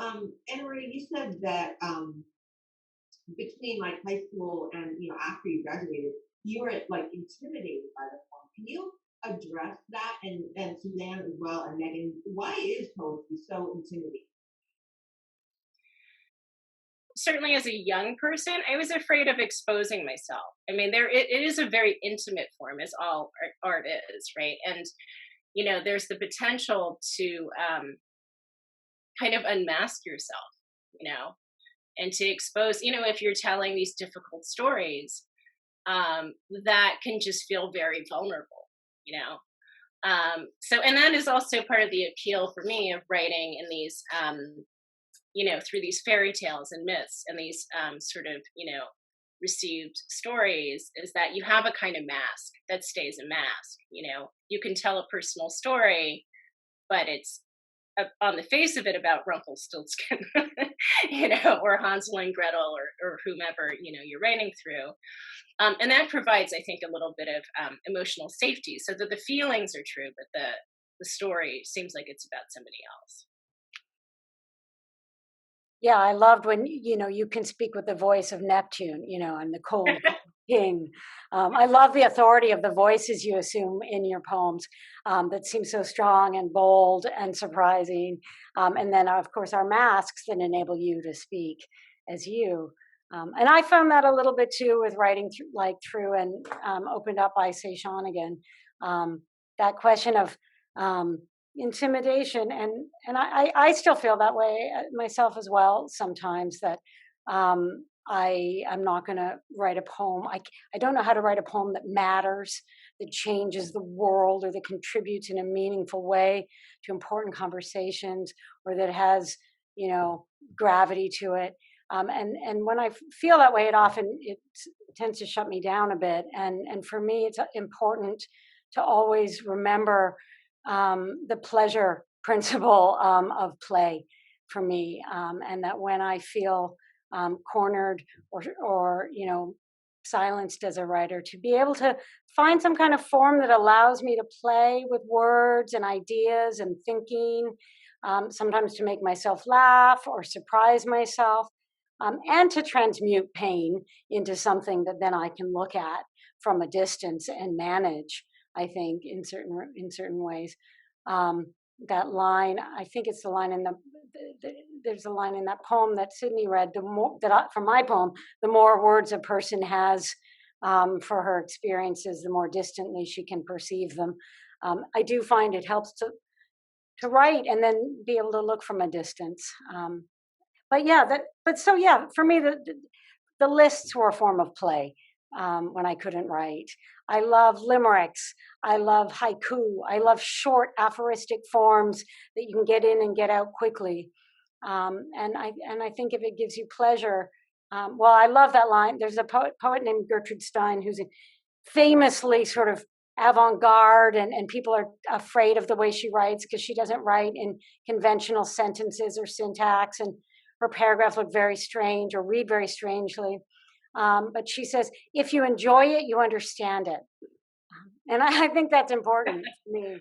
Anna Marie, you said that between like high school and after you graduated, you were like intimidated by the form. Can you address that and Suzanne as well and Megan? Why is poetry so intimidating? Certainly as a young person, I was afraid of exposing myself. I mean, it is a very intimate form, as all art is, right? And there's the potential to kind of unmask yourself, you know, and to expose, if you're telling these difficult stories, that can just feel very vulnerable, you know. And that is also part of the appeal for me of writing in these through these fairy tales and myths and these sort of, received stories, is that you have a kind of mask that stays a mask. You can tell a personal story, but it's on the face of it about Rumpelstiltskin, or Hansel and Gretel, or whomever, you're writing through. And that provides, I think, a little bit of emotional safety so that the feelings are true, but the story seems like it's about somebody else. Yeah, I loved when you can speak with the voice of Neptune, and the cold king. I love the authority of the voices you assume in your poems, that seem so strong and bold and surprising. And then, of course, our masks that enable you to speak as you. And I found that a little bit too with writing through and opened up by Sean again. That question of intimidation, and I still feel that way myself as well sometimes, that I'm not going to write a poem. I don't know how to write a poem that matters, that changes the world, or that contributes in a meaningful way to important conversations, or that has gravity to it. And when I feel that way, it tends to shut me down a bit. And for me, it's important to always remember the pleasure principle of play for me, and that when I feel cornered or silenced as a writer, to be able to find some kind of form that allows me to play with words and ideas and thinking, sometimes to make myself laugh or surprise myself, and to transmute pain into something that then I can look at from a distance and manage, I think, in certain ways. That line, I think it's the line in there's a line in that poem that Sydney read, from my poem, the more words a person has for her experiences, the more distantly she can perceive them. I do find it helps to write and then be able to look from a distance. For me, the lists were a form of play when I couldn't write. I love limericks. I love haiku. I love short aphoristic forms that you can get in and get out quickly. And I think if it gives you pleasure, I love that line. There's a poet named Gertrude Stein who's famously sort of avant-garde, and people are afraid of the way she writes because she doesn't write in conventional sentences or syntax, and her paragraphs look very strange or read very strangely. But she says, if you enjoy it, you understand it. And I think that's important to me.